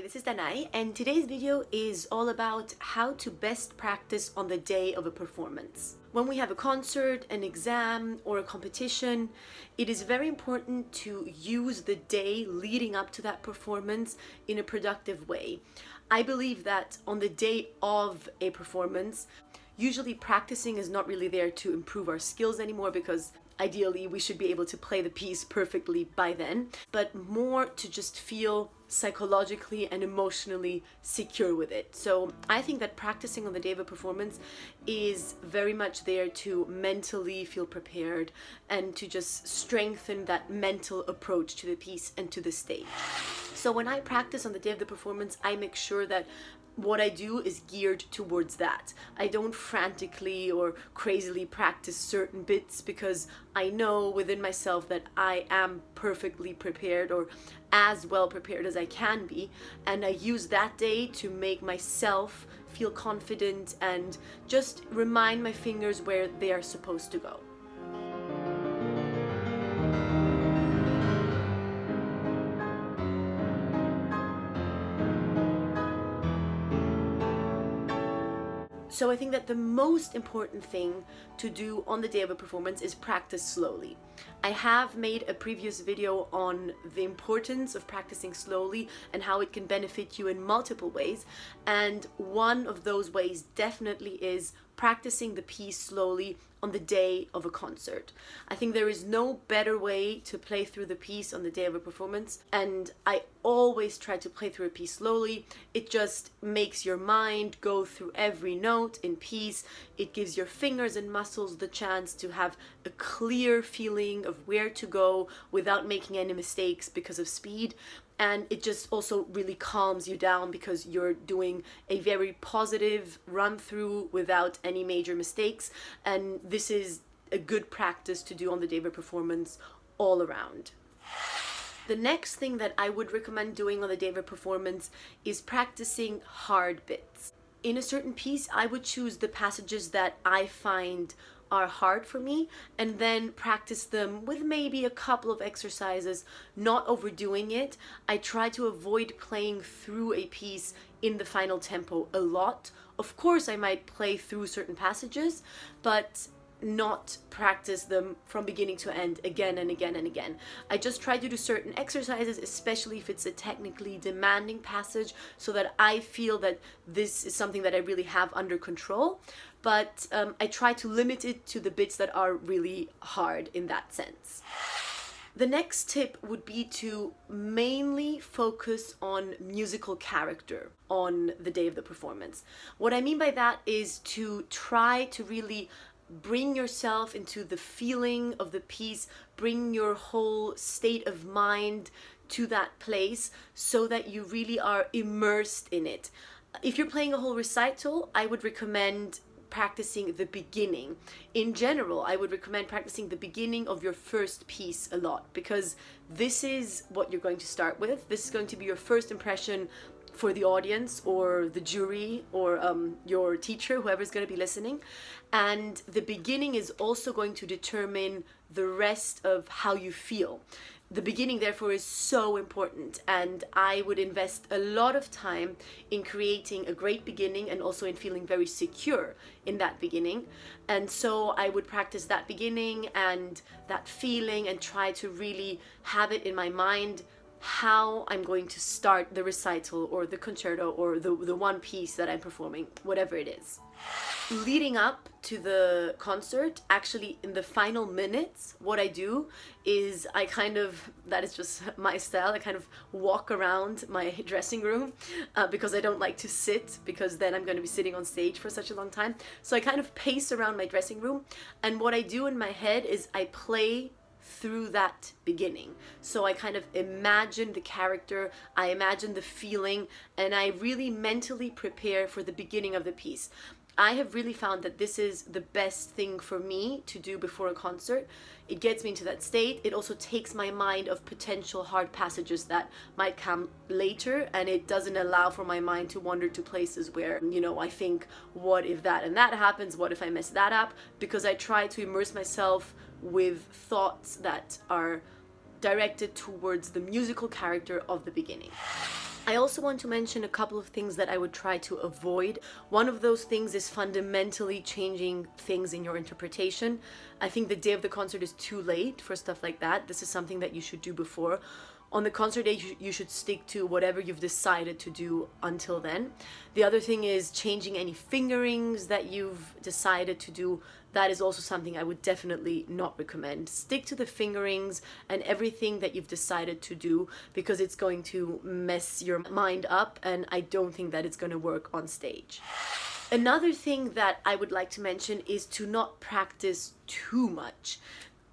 this is Danae, and today's video is all about how to best practice on the day of a performance. When we have a concert, an exam, or a competition, it is very important to use the day leading up to that performance in a productive way. I believe that on the day of a performance, usually practicing is not really there to improve our skills anymore, because ideally we should be able to play the piece perfectly by then, but more to just feel psychologically and emotionally secure with it. So I think that practicing on the day of a performance is very much there to mentally feel prepared and to just strengthen that mental approach to the piece and to the stage. So when I practice on the day of the performance, I make sure that what I do is geared towards that. I don't frantically or crazily practice certain bits because I know within myself that I am perfectly prepared or as well prepared as I can be, and I use that day to make myself feel confident and just remind my fingers where they are supposed to go. So I think that the most important thing to do on the day of a performance is practice slowly. I have made a previous video on the importance of practicing slowly and how it can benefit you in multiple ways. And one of those ways definitely is practicing the piece slowly on the day of a concert. I think there is no better way to play through the piece on the day of a performance, and I always try to play through a piece slowly. It just makes your mind go through every note in peace. It gives your fingers and muscles the chance to have a clear feeling of where to go without making any mistakes because of speed. And it just also really calms you down because you're doing a very positive run through without any major mistakes. And this is a good practice to do on the day of a performance all around. The next thing that I would recommend doing on the day of a performance is practicing hard bits. In a certain piece, I would choose the passages that I find are hard for me and then practice them with maybe a couple of exercises, not overdoing it. I try to avoid playing through a piece in the final tempo a lot. Of course, I might play through certain passages, but not practice them from beginning to end again and again and again. I just try to do certain exercises, especially if it's a technically demanding passage, so that I feel that this is something that I really have under control. But I try to limit it to the bits that are really hard in that sense. The next tip would be to mainly focus on musical character on the day of the performance. What I mean by that is to try to really bring yourself into the feeling of the piece, bring your whole state of mind to that place so that you really are immersed in it. If you're playing a whole recital, I would recommend practicing the beginning. In general, I would recommend practicing the beginning of your first piece a lot, because this is what you're going to start with. This is going to be your first impression for the audience or the jury or your teacher, whoever's going to be listening. And the beginning is also going to determine the rest of how you feel. The beginning, therefore, is so important, and I would invest a lot of time in creating a great beginning and also in feeling very secure in that beginning. And so I would practice that beginning and that feeling and try to really have it in my mind how I'm going to start the recital or the concerto or the one piece that I'm performing, whatever it is. Leading up to the concert, actually in the final minutes, what I do is that is just my style, I kind of walk around my dressing room because I don't like to sit, because then I'm going to be sitting on stage for such a long time. So I kind of pace around my dressing room, and what I do in my head is I play through that beginning. So I kind of imagine the character, I imagine the feeling, and I really mentally prepare for the beginning of the piece. I have really found that this is the best thing for me to do before a concert. It gets me into that state. It also takes my mind of potential hard passages that might come later, and it doesn't allow for my mind to wander to places where, I think, what if that and that happens? What if I mess that up? Because I try to immerse myself with thoughts that are directed towards the musical character of the beginning. I also want to mention a couple of things that I would try to avoid. One of those things is fundamentally changing things in your interpretation. I think the day of the concert is too late for stuff like that. This is something that you should do before. On the concert day, you should stick to whatever you've decided to do until then. The other thing is changing any fingerings that you've decided to do. That is also something I would definitely not recommend. Stick to the fingerings and everything that you've decided to do, because it's going to mess your mind up, and I don't think that it's going to work on stage. Another thing that I would like to mention is to not practice too much.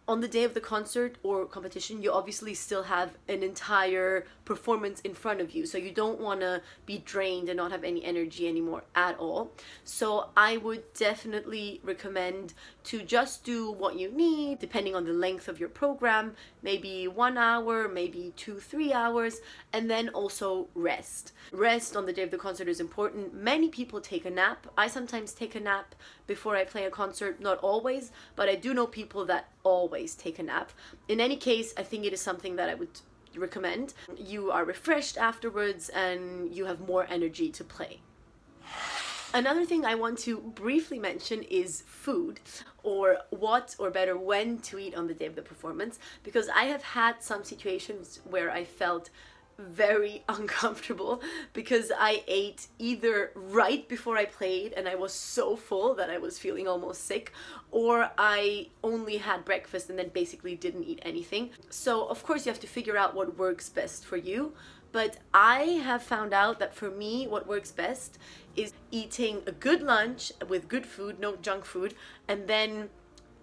On the day of the concert or competition, you obviously still have an entire performance in front of you, so you don't want to be drained and not have any energy anymore at all. So I would definitely recommend to just do what you need, depending on the length of your program, maybe 1 hour, maybe 2-3 hours, and then also rest. Rest on the day of the concert is important. Many people take a nap. I sometimes take a nap before I play a concert, not always, but I do know people that always take a nap. In any case, I think it is something that I would recommend. You are refreshed afterwards and you have more energy to play. Another thing I want to briefly mention is food, or what, or better, when to eat on the day of the performance, because I have had some situations where I felt very uncomfortable because I ate either right before I played and I was so full that I was feeling almost sick, or I only had breakfast and then basically didn't eat anything. So of course you have to figure out what works best for you, but I have found out that for me what works best is eating a good lunch with good food, no junk food, and then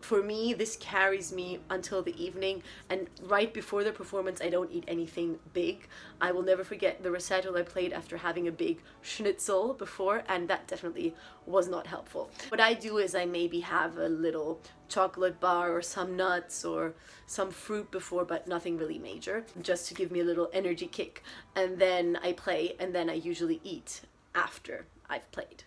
for me, this carries me until the evening, and right before the performance, I don't eat anything big. I will never forget the recital I played after having a big schnitzel before, and that definitely was not helpful. What I do is I maybe have a little chocolate bar or some nuts or some fruit before, but nothing really major, just to give me a little energy kick. And then I play, and then I usually eat after I've played.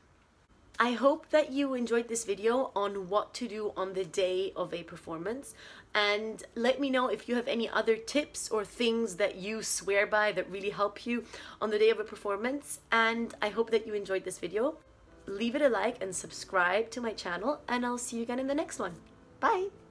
I hope that you enjoyed this video on what to do on the day of a performance, and let me know if you have any other tips or things that you swear by that really help you on the day of a performance. And I hope that you enjoyed this video. Leave it a like and subscribe to my channel, and I'll see you again in the next one. Bye!